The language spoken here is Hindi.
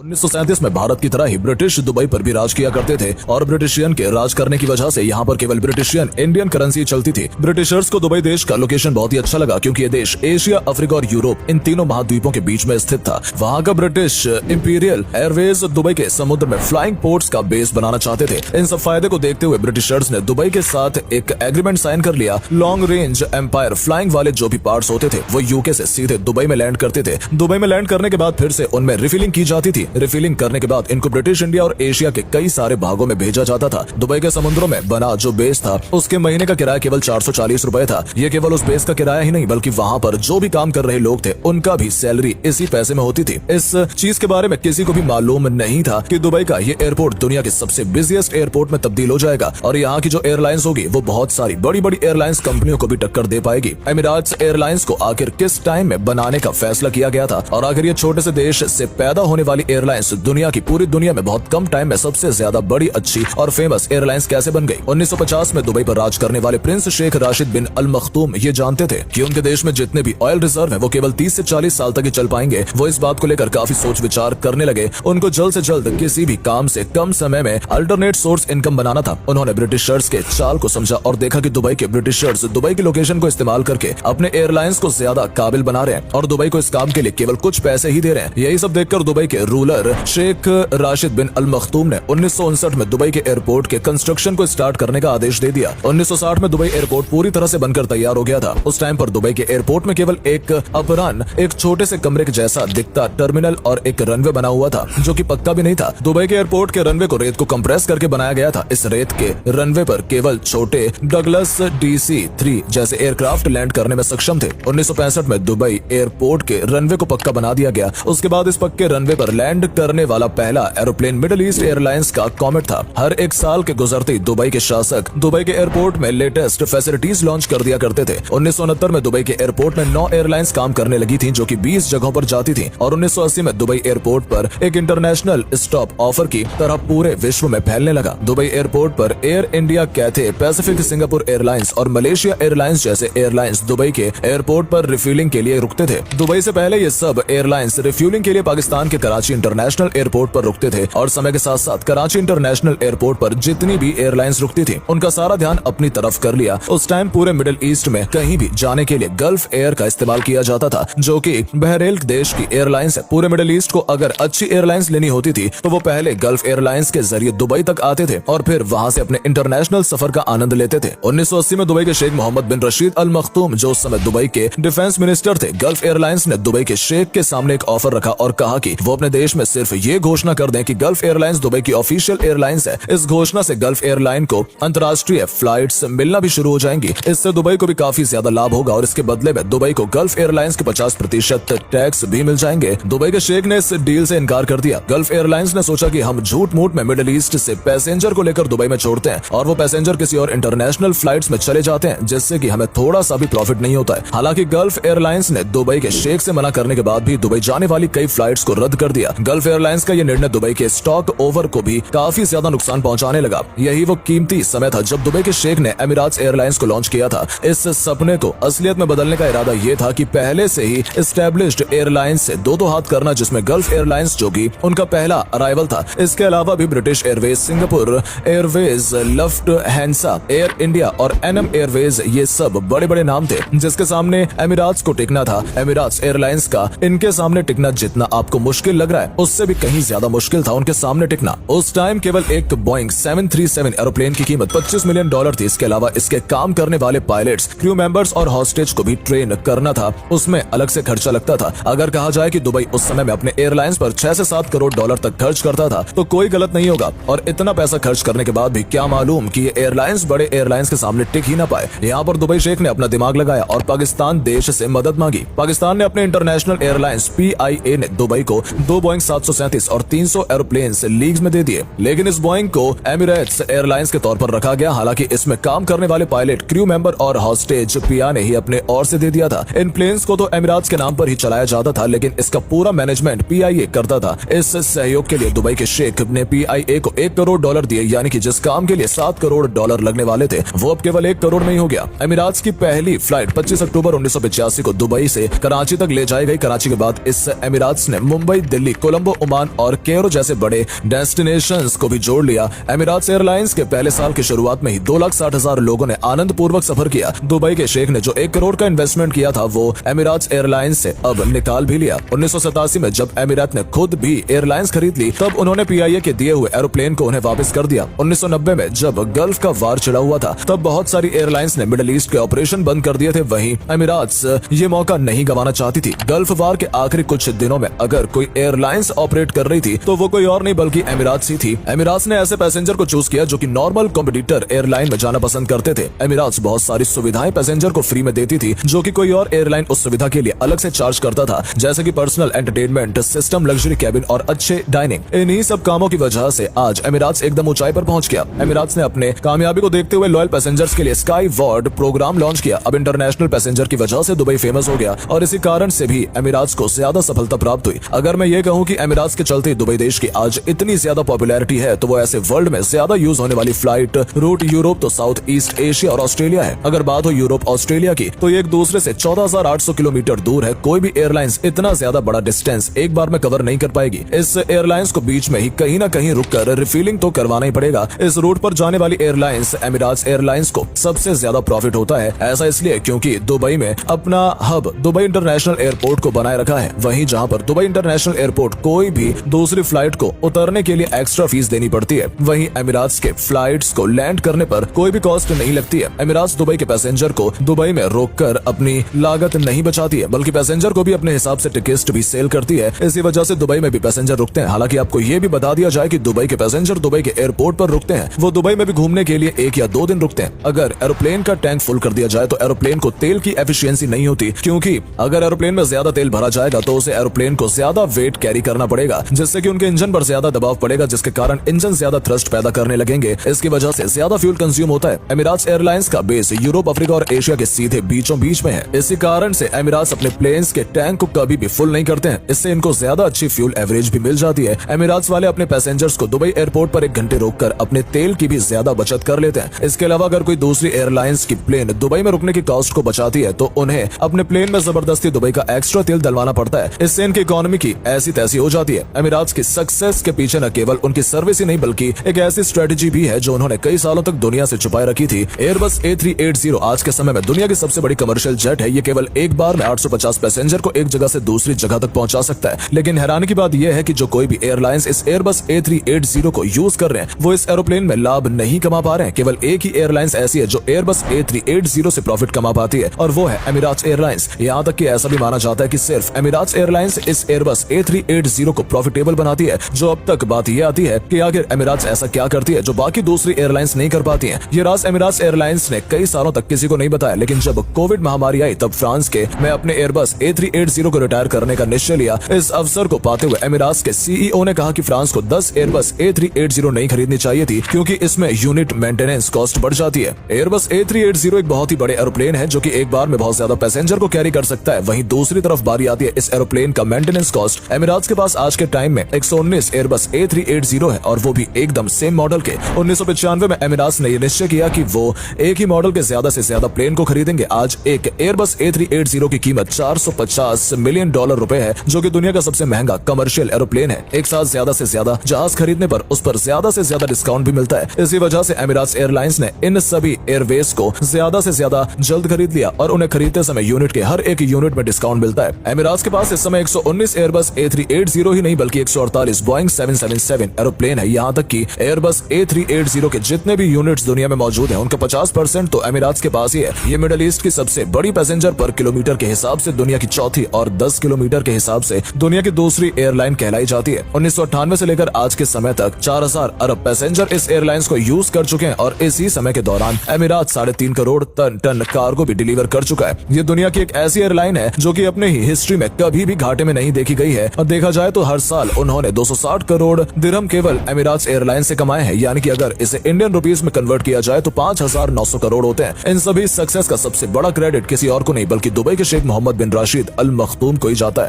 1937 में भारत की तरह ही ब्रिटिश दुबई पर भी राज किया करते थे और ब्रिटिशियन के राज करने की वजह से यहाँ पर केवल ब्रिटिशियन इंडियन करेंसी चलती थी। ब्रिटिशर्स को दुबई देश का लोकेशन बहुत ही अच्छा लगा क्योंकि ये देश एशिया, अफ्रीका और यूरोप इन तीनों महाद्वीपों के बीच में स्थित था। वहाँ का ब्रिटिश इंपीरियल एयरवेज दुबई के समुद्र में फ्लाइंग पोर्ट्स का बेस बनाना चाहते थे। इन सब फायदे को देखते हुए ब्रिटिशर्स ने दुबई के साथ एक एग्रीमेंट साइन कर लिया। लॉन्ग रेंज एम्पायर फ्लाइंग वाले जो भी पार्ट्स होते थे वो यूके से सीधे दुबई में लैंड करते थे। दुबई में लैंड करने के बाद फिर से उनमें रिफिलिंग की जाती थी। रिफिलिंग करने के बाद इनको ब्रिटिश इंडिया और एशिया के कई सारे भागों में भेजा जाता था। दुबई के समुद्रों में बना जो बेस था उसके महीने का किराया केवल 440 रुपए था। ये केवल उस बेस का किराया ही नहीं बल्कि वहाँ पर जो भी काम कर रहे लोग थे उनका भी सैलरी इसी पैसे में होती थी। इस चीज के बारे में किसी को भी मालूम नहीं था कि दुबई का ये एयरपोर्ट दुनिया के सबसे बिजिएस्ट एयरपोर्ट में तब्दील हो जाएगा और यहाँ की जो एयरलाइंस होगी वो बहुत सारी बड़ी बड़ी एयरलाइंस कंपनियों को भी टक्कर दे पाएगी। एमिरेट्स एयरलाइंस को आखिर किस टाइम में बनाने का फैसला किया गया था और आखिर ये छोटे से देश से पैदा होने वाली एयरलाइंस दुनिया की पूरी दुनिया में बहुत कम टाइम में सबसे ज्यादा बड़ी, अच्छी और फेमस एयरलाइंस कैसे बन गई। 1950 में दुबई पर राज करने वाले प्रिंस शेख राशिद बिन अल मखतूम ये जानते थे कि उनके देश में जितने भी ऑयल रिजर्व है वो केवल 30 से 40 साल तक ही चल पाएंगे। वो इस बात को लेकर काफी सोच विचार करने लगे। उनको जल्द से जल्द किसी भी काम से कम समय में अल्टरनेट सोर्स इनकम बनाना था। उन्होंने ब्रिटिशर्स के चाल को समझा और देखा कि दुबई के ब्रिटिशर्स दुबई की लोकेशन को इस्तेमाल करके अपने एयरलाइंस को ज्यादा काबिल बना रहे हैं और दुबई को इस काम के लिए केवल कुछ पैसे ही दे रहे हैं। यही सब देखकर दुबई के रूलर शेख राशिद बिन अल मखतूम ने 1959 में दुबई के एयरपोर्ट के कंस्ट्रक्शन को स्टार्ट करने का आदेश दे दिया। 1960 में दुबई एयरपोर्ट पूरी तरह से बनकर तैयार हो गया था। उस टाइम पर दुबई के एयरपोर्ट में केवल एक अपरान, एक छोटे से कमरे के जैसा दिखता टर्मिनल और एक रनवे बना हुआ था जो कि पक्का भी नहीं था। दुबई के एयरपोर्ट के रनवे को रेत को कंप्रेस करके बनाया गया था। इस रेत के रनवे पर केवल छोटे डगलस DC-3 जैसे एयरक्राफ्ट लैंड करने में सक्षम थे। 1965 में दुबई एयरपोर्ट के रनवे को पक्का बना दिया गया। उसके बाद इस पक्के रनवे पर लैंड करने वाला पहला एरोप्लेन मिडिल ईस्ट एयरलाइंस का कॉमेट था। हर एक साल के गुजरते दुबई के शासक दुबई के एयरपोर्ट में लेटेस्ट फैसिलिटीज लॉन्च कर दिया करते थे। 1969 में दुबई के एयरपोर्ट में 9 एयरलाइंस काम करने लगी थी जो कि 20 जगहों पर जाती थी और 1980 में दुबई एयरपोर्ट पर एक इंटरनेशनल स्टॉप ऑफर की तरह पूरे विश्व में फैलने लगा। दुबई एयरपोर्ट पर air India, Cathay Pacific, Singapore airlines और मलेशिया एयरलाइंस जैसे एयरलाइंस दुबई के एयरपोर्ट पर रिफ्यूलिंग के लिए रुकते थे। दुबई से पहले ये सब एयरलाइंस रिफ्यूलिंग के लिए पाकिस्तान के कराची इंटरनेशनल एयरपोर्ट पर रुकते थे और समय के साथ साथ कराची इंटरनेशनल एयरपोर्ट पर जितनी भी एयरलाइंस रुकती थी उनका सारा ध्यान अपनी तरफ कर लिया। उस टाइम पूरे मिडिल ईस्ट में कहीं भी जाने के लिए गल्फ एयर का इस्तेमाल किया जाता था जो कि बहरेन देश की एयरलाइंस है। पूरे मिडिल ईस्ट को अगर अच्छी एयरलाइंस लेनी होती थी तो वो पहले गल्फ एयरलाइंस के जरिए दुबई तक आते थे और फिर वहां से अपने इंटरनेशनल सफर का आनंद लेते थे। 1980 में दुबई के शेख मोहम्मद बिन रशीद अल मखतूम जो उस समय दुबई के डिफेंस मिनिस्टर थे, गल्फ एयरलाइंस ने दुबई के शेख के सामने एक ऑफर रखा और कहा कि वो अपने देश में सिर्फ ये घोषणा कर दें कि गल्फ एयरलाइंस दुबई की ऑफिशियल एयरलाइंस है। इस घोषणा से गल्फ एयरलाइन को अंतर्राष्ट्रीय फ्लाइट्स मिलना भी शुरू हो जाएंगी। इससे दुबई को भी काफी ज्यादा लाभ होगा और इसके बदले में दुबई को गल्फ एयरलाइंस के 50% टैक्स भी मिल जाएंगे। दुबई के शेख ने इस डील से इनकार कर दिया। गल्फ एयरलाइंस ने सोचा कि हम झूठ मूठ में मिडिल ईस्ट से पैसेंजर को लेकर दुबई में छोड़ते हैं और वो पैसेंजर किसी और इंटरनेशनल फ्लाइट्स में चले जाते हैं जिससे कि हमें थोड़ा सा भी प्रॉफिट नहीं होता है। हालांकि गल्फ एयरलाइंस ने दुबई के शेख से मना करने के बाद भी दुबई जाने वाली कई फ्लाइट्स को रद्द कर दिया। गल्फ एयरलाइंस का यह निर्णय दुबई के स्टॉक ओवर को भी काफी ज्यादा नुकसान पहुंचाने लगा। यही वो कीमती समय था जब दुबई के शेख ने एमिरेट्स एयरलाइंस को लॉन्च किया था। इस सपने को असलियत में बदलने का इरादा ये था कि पहले से ही एस्टेब्लिश्ड एयरलाइंस से दो हाथ करना, जिसमें गल्फ एयरलाइंस जो कि उनका पहला अराइवल था। इसके अलावा भी British Airways, Singapore Airways, Lufthansa, Air India और एनएम एयरवेज ये सब बड़े बड़े नाम थे जिसके सामने एमिरेट्स को टिकना था। एमिरेट्स एयरलाइंस का इनके सामने टिकना जितना आपको मुश्किल लग रहा है उससे भी कहीं ज्यादा मुश्किल था उनके सामने टिकना। उस टाइम केवल एक बोइंग 737 एरोप्लेन की कीमत $25 मिलियन थी। इसके अलावा इसके काम करने वाले पायलट्स, क्रू मेंबर्स और हॉस्टेज को भी ट्रेन करना था, उसमें अलग से खर्चा लगता था। अगर कहा जाए कि दुबई उस समय में अपने एयरलाइंस पर 6 से 7 करोड़ डॉलर तक खर्च करता था तो कोई गलत नहीं होगा। और इतना पैसा खर्च करने के बाद भी क्या मालूम कि ये एयरलाइंस बड़े एयरलाइंस के सामने टिक ही ना पाए। यहाँ पर दुबई शेख ने अपना दिमाग लगाया और पाकिस्तान देश से मदद मांगी। पाकिस्तान ने अपने इंटरनेशनल एयरलाइंस PIA ने दुबई को 2 बोइंग 737 और 300 एरोप्लेन लीज में दे दिए, लेकिन इस बोइंग को एमिरेट्स एयरलाइंस के तौर पर रखा गया। हालांकि इसमें काम करने वाले पायलट, क्रू मेंबर और हॉस्टेज पिया ने ही अपने ओर से दे दिया था। इन प्लेन्स को तो एमिरेट्स के नाम पर ही चलाया जाता था लेकिन इसका पूरा मैनेजमेंट PIA करता था। इस सहयोग के लिए दुबई के शेख ने PIA को $1 करोड़ दिए, यानी कि जिस काम के लिए $7 करोड़ लगने वाले थे वो अब केवल $1 करोड़ में ही हो गया। एमिरेट्स की पहली फ्लाइट 25 अक्टूबर 1985 को दुबई से कराची तक ले जाई गई। कराची के बाद इस एमिरेट्स ने मुंबई, दिल्ली, कोलंबो, ओमान और कैरो जैसे बड़े डेस्टिनेशंस को भी जोड़ लिया। एमिराट्स एयरलाइंस के पहले साल की शुरुआत में ही 2,60,000 लोगों ने आनंद पूर्वक सफर किया। दुबई के शेख ने जो 1 करोड़ का इन्वेस्टमेंट किया था वो एमिराट्स एयरलाइंस से अब निकाल भी लिया। 1987 में जब एमिरात ने खुद भी एयरलाइंस खरीद ली तब उन्होंने PIA के दिए हुए एरोप्लेन को उन्हें वापस कर दिया। 1990 में जब गल्फ का वार छिड़ा हुआ था तब बहुत सारी एयरलाइंस ने मिडिल ईस्ट के ऑपरेशन बंद कर दिए थे। वहीं एमिराट्स ये मौका नहीं गंवाना चाहती थी। गल्फ वार के आखिरी कुछ दिनों में अगर कोई एयरलाइंस ऑपरेट कर रही थी तो वो कोई और नहीं बल्कि एमिराट्स ही थी। एमिराट्स ने ऐसे पैसेंजर को चूज किया जो कि नॉर्मल कॉम्पिटिटर एयरलाइन में जाना पसंद करते थे। एमिराट्स बहुत सारी सुविधाएं पैसेंजर को फ्री में देती थी जो कि कोई और एयरलाइन उस सुविधा के लिए अलग से चार्ज करता था, जैसे कि personal entertainment system, luxury cabin और अच्छे डाइनिंग। इन्हीं सब कामों की वजह से आज एमिराट्स एकदम ऊंचाई पर पहुंच गया। एमिराट्स ने अपने कामयाबी को देखते हुए लॉयल पैसेंजर्स के लिए स्काई वॉर्ड प्रोग्राम लॉन्च किया। अब इंटरनेशनल पैसेंजर की वजह से दुबई फेमस हो गया और इसी कारण से भी एमिराट्स को ज्यादा सफलता प्राप्त हुई। अगर मैं ये कहूँ कि एमिराट्स के चलते दुबई देश की आज इतनी ज्यादा पॉपुलैरिटी है तो वो ऐसे वर्ल्ड में ज्यादा यूज होने वाली फ्लाइट रूट यूरोप तो साउथ ईस्ट एशिया और ऑस्ट्रेलिया है। अगर बात हो यूरोप ऑस्ट्रेलिया की तो ये एक दूसरे से 14,800 किलोमीटर दूर है। कोई भी एयरलाइंस इतना ज्यादा बड़ा डिस्टेंस एक बार में कवर नहीं कर पाएगी। इस एयरलाइंस को बीच में ही कहीं ना कहीं रुककर रिफिलिंग तो करवाना ही पड़ेगा। इस रूट पर जाने वाली एयरलाइंस एमिराट्स एयरलाइंस को सबसे ज्यादा प्रॉफिट होता है। ऐसा इसलिए क्योंकि दुबई में अपना हब दुबई इंटरनेशनल एयरपोर्ट को बनाए रखा है। वहीं जहां पर दुबई इंटरनेशनल एयरपोर्ट कोई भी दूसरी फ्लाइट को उतरने के लिए एक्स्ट्रा फीस देनी पड़ती है, वहीं एमिराट्स के फ्लाइट्स को लैंड करने पर कोई भी कॉस्ट नहीं लगती है। एमिराट्स दुबई के पैसेंजर को दुबई में रोककर अपनी लागत नहीं बचाती है बल्कि पैसेंजर को भी अपने हिसाब से टिकट भी सेल करती है। इसी वजह से दुबई में भी पैसेंजर रुकते हैं। हालांकि आपको ये भी बता दिया जाए कि दुबई के पैसेंजर दुबई के एयरपोर्ट पर रुकते हैं, वो दुबई में भी घूमने के लिए 1 या 2 दिन रुकते हैं। अगर एरोप्लेन का टैंक फुल कर दिया जाए तो एरोप्लेन को तेल की एफिशिएंसी नहीं होती, क्योंकि अगर एरोप्लेन में ज्यादा तेल भरा जाएगा तो उसे एरोप्लेन को ज्यादा वेट कैरी करना पड़ेगा, जिससे कि उनके इंजन पर ज्यादा दबाव पड़ेगा, जिसके कारण इंजन ज्यादा थ्रस्ट पैदा करने लगेंगे। इसकी वजह से ज्यादा फ्यूल कंज्यूम होता है। एमिराट्स एयरलाइंस का बेस यूरोप, अफ्रीका और एशिया के सीधे बीचों बीच में है। इसी कारण से एमिराट्स अपने प्लेन्स के टैंक को कभी भी फुल नहीं करते हैं। इससे इनको ज्यादा अच्छी फ्यूल एवरेज भी मिल जाती है। एमिराट्स वाले अपने पैसेंजर्स को दुबई एयरपोर्ट पर 1 घंटे रोककर अपने तेल की भी ज्यादा बचत कर लेते हैं। इसके अलावा अगर कोई दूसरी एयरलाइंस की प्लेन दुबई में रुकने की कॉस्ट को बचाती है तो उन्हें अपने प्लेन में जबरदस्ती दुबई का एक्स्ट्रा तेल डलवाना पड़ता है। इससे इनकी इकोनॉमी की ऐसी तैसी हो जाती है। एमिराट्स की सक्सेस के पीछे न केवल उनकी सर्विस ही नहीं बल्कि एक ऐसी स्ट्रेटेजी भी है जो उन्होंने कई सालों तक दुनिया से छुपाए रखी थी। एयरबस A380 आज के समय में दुनिया की सबसे बड़ी कमर्शियल जेट है। ये केवल एक बार में 850 पैसेंजर को एक जगह से दूसरी जगह तक पहुंचा सकता है। लेकिन हैरानी की बात यह है कि जो कोई भी एयरलाइंस इस एयरबस A380 को यूज कर रहे हैं वो इस एरोप्लेन में लाभ नहीं कमा पा रहे हैं। केवल एक ही एयरलाइंस ऐसी है जो एयरबस A380 से प्रॉफिट कमा पाती है और वो है एमिराट्स एयरलाइंस। यहाँ तक कि ऐसा भी माना जाता है कि सिर्फ एमिराट्स एयरलाइंस इस एयरबस A380 को प्रॉफिटेबल बनाती है। जो अब तक बात यह आती है कि आखिर एमिराट्स ऐसा क्या करती है जो बाकी दूसरी एयरलाइंस नहीं कर पाती है। ये राज एमिराट्स एयरलाइंस ने कई सालों तक किसी को नहीं बताया, लेकिन जब कोविड महामारी आई तब फ्रांस के मैं अपने एयरबस A380 को रिटायर करने का निश्चय लिया। इस अवसर को पाते हुए एमिराट्स के CEO ने कहा कि फ्रांस को 10 एयरबस A380 नहीं खरीदनी चाहिए थी क्योंकि इसमें यूनिट मेंटेनेंस कॉस्ट बढ़ जाती है। एयरबस A380 एक बहुत ही बड़े एरोप्लेन है जो कि एक बार में बहुत ज्यादा पैसेंजर को कैरी कर सकता है। वहीं दूसरी तरफ बारी आती है इस एरोप्लेन का मेंटेनेंस कॉस्ट। एमिराट्स के पास आज के टाइम में 119 एयरबस A380 है और वो भी एकदम सेम मॉडल के। 1995 में एमिराट्स ने यह निश्चय किया कि वो एक ही मॉडल के ज्यादा से ज्यादा प्लेन को खरीदेंगे। आज एक एयरबस A380 की कीमत $450 मिलियन रुपए है, जो कि दुनिया का सबसे महंगा कमर्शियल एरोप्लेन है। एक साथ ज्यादा से ज्यादा जहाज खरीदने पर उस पर ज्यादा से ज्यादा डिस्काउंट भी मिलता है। इसी वजह से एमिराट्स एयरलाइंस ने इन सभी एयरवेज को ज्यादा से ज्यादा जल्द खरीद लिया और उन्हें खरीदते समय यूनिट के हर एक यूनिट में डिस्काउंट मिलता है। एमिराट्स के पास इस समय 119 एयरबस A380 ही नहीं बल्कि 148 बोइंग 777 एरोप्लेन है। यहाँ तक कि एयरबस A380 के जितने भी यूनिट्स दुनिया में मौजूद हैं उनका 50% तो एमिराट्स के पास ही है। ये मिडिल ईस्ट की सबसे बड़ी पैसेंजर पर किलोमीटर के हिसाब से दुनिया की चौथी और 10 किलोमीटर के हिसाब से दुनिया की दूसरी एयरलाइन कहलाई जाती है। 1998 से लेकर आज के समय तक 4000 अरब पैसेंजर इस एयरलाइंस को यूज कर चुके हैं और इसी समय के दौरान एमिराट्स 3.5 करोड़ टन कार्गो भी डिलीवर कर चुका है। ये दुनिया की एक ऐसी एयरलाइन है जो कि अपने ही हिस्ट्री में कभी भी घाटे में नहीं देखी गई है और देखा जाए तो हर साल उन्होंने 260 करोड़ दिरहम केवल एमिराट्स एयरलाइन से कमाए हैं, यानी कि अगर इसे इंडियन रुपीस में कन्वर्ट किया जाए तो 5,900 करोड़ होते हैं। इन सभी सक्सेस का सबसे बड़ा क्रेडिट किसी और को नहीं बल्कि दुबई के शेख मोहम्मद बिन राशिद अल मखदूम को ही जाता है।